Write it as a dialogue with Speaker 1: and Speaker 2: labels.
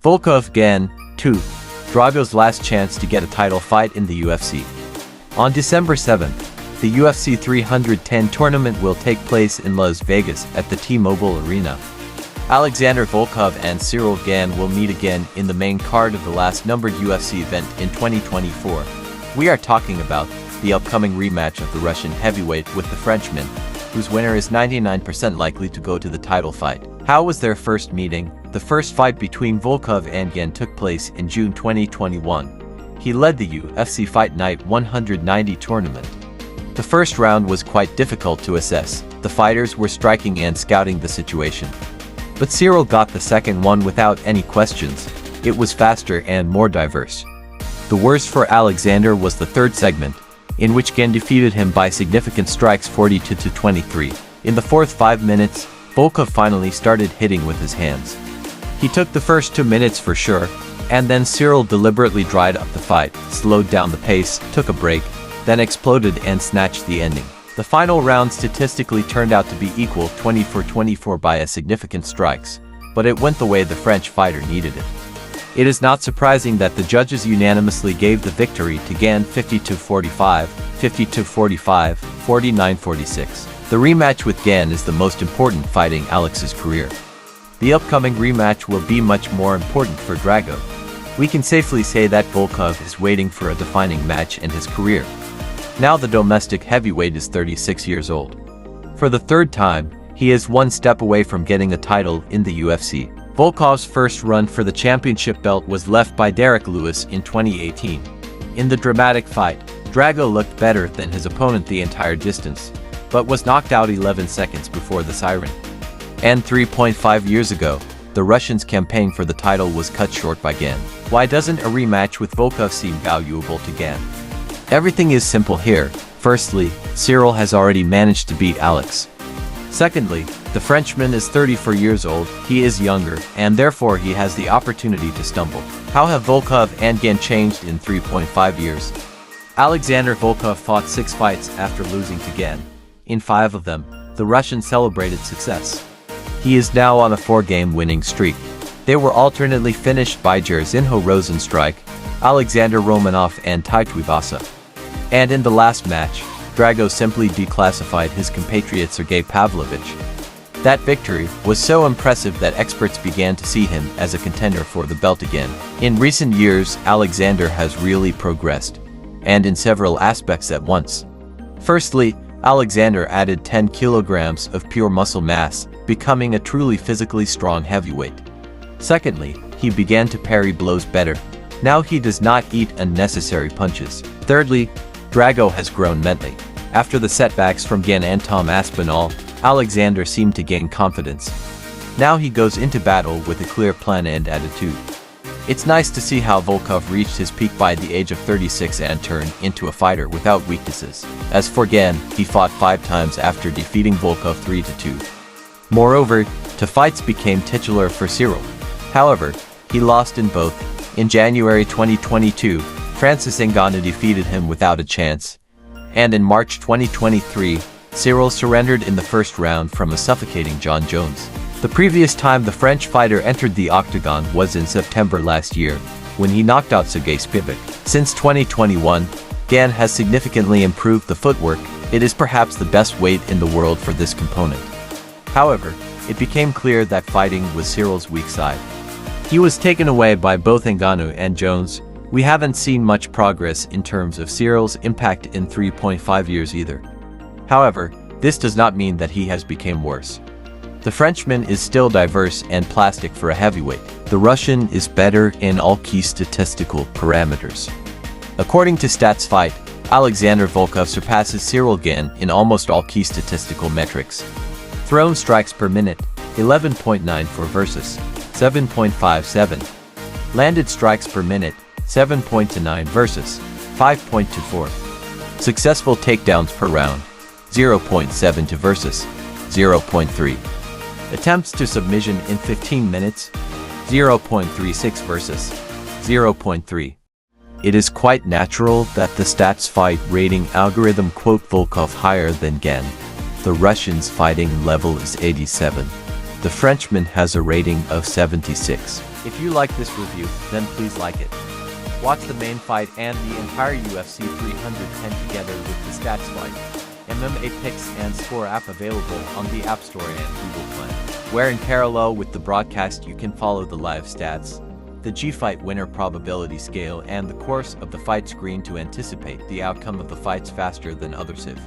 Speaker 1: Volkov Gane 2. Drago's last chance to get a title fight in the UFC. On December 7th, the UFC 310 tournament will take place in Las Vegas at the T-Mobile Arena. Alexander Volkov and Ciryl Gane will meet again in the main card of the last numbered UFC event in 2024. We are talking about the upcoming rematch of the Russian heavyweight with the Frenchman, whose winner is 99% likely to go to the title fight. How was their first meeting? The first fight between Volkov and Gane took place in June 2021. He led the UFC Fight Night 190 tournament. The first round was quite difficult to assess. The fighters were striking and scouting the situation. But Ciryl got the second one without any questions. It was faster and more diverse. The worst for Alexander was the third segment, in which Gane defeated him by significant strikes 42-23. In the fourth 5 minutes, Volkov finally started hitting with his hands. He took the first 2 minutes for sure, and then Ciryl deliberately dried up the fight, slowed down the pace, took a break, then exploded and snatched the ending. The final round statistically turned out to be equal 24-24 by a significant strikes, but it went the way the French fighter needed it. It is not surprising that the judges unanimously gave the victory to Gane 50-45, 50-45, 49-46. The rematch with Gane is the most important fight in Alex's career. The upcoming rematch will be much more important for Drago. We can safely say that Volkov is waiting for a defining match in his career. Now the domestic heavyweight is 36 years old. For the third time, he is one step away from getting a title in the UFC. Volkov's first run for the championship belt was left by Derek Lewis in 2018. In the dramatic fight, Drago looked better than his opponent the entire distance, but was knocked out 11 seconds before the siren. And 3.5 years ago, the Russians' campaign for the title was cut short by Gane. Why doesn't a rematch with Volkov seem valuable to Gane? Everything is simple here. Firstly, Ciryl has already managed to beat Alex. Secondly, the Frenchman is 34 years old, he is younger, and therefore he has the opportunity to stumble. How have Volkov and Gane changed in 3.5 years? Alexander Volkov fought 6 fights after losing to Gane. In 5 of them, the Russian celebrated success. He is now on a 4-game winning streak. They were alternately finished by Jairzinho Rozenstruik, Alexander Romanov and Tai Tuivasa. And in the last match, Drago simply declassified his compatriot Sergey Pavlovich. That victory was so impressive that experts began to see him as a contender for the belt again. In recent years, Alexander has really progressed, and in several aspects at once. Firstly, Alexander added 10 kilograms of pure muscle mass, becoming a truly physically strong heavyweight. Secondly, he began to parry blows better. Now he does not eat unnecessary punches. Thirdly, Drago has grown mentally. After the setbacks from Gane and Tom Aspinall, Alexander seemed to gain confidence. Now he goes into battle with a clear plan and attitude. It's nice to see how Volkov reached his peak by the age of 36 and turned into a fighter without weaknesses. As for Gane, he fought 5 times after defeating Volkov 3-2. Moreover, 2 fights became titular for Ciryl. However, he lost in both. In January 2022, Francis Ngannou defeated him without a chance. And in March 2023, Ciryl surrendered in the first round from a suffocating John Jones. The previous time the French fighter entered the octagon was in September last year, when he knocked out Sergey Spivak. Since 2021, Gane has significantly improved the footwork. It is perhaps the best weight in the world for this component. However, it became clear that fighting was Cyryl's weak side. He was taken away by both Ngannou and Jones. We haven't seen much progress in terms of Cyryl's impact in 3.5 years either. However, this does not mean that he has become worse. The Frenchman is still diverse and plastic for a heavyweight. The Russian is better in all key statistical parameters. According to Stats Fight, Alexander Volkov surpasses Ciryl Gane in almost all key statistical metrics. Thrown strikes per minute, 11.94 versus 7.57. Landed strikes per minute, 7.29 versus 5.24. Successful takedowns per round, 0.72 versus 0.3. Attempts to submission in 15 minutes, 0.36 versus 0.3. It is quite natural that the Stats Fight rating algorithm quote Volkov higher than Gane. The Russian's fighting level is 87. The Frenchman has a rating of 76. If you like this review, then please like it. Watch the main fight and the entire UFC 310 together with the stats fight. MMA picks and score app available on the App Store and Google Play, where in parallel with the broadcast you can follow the live stats, the G-Fight winner probability scale and the course of the fight screen to anticipate the outcome of the fights faster than others have.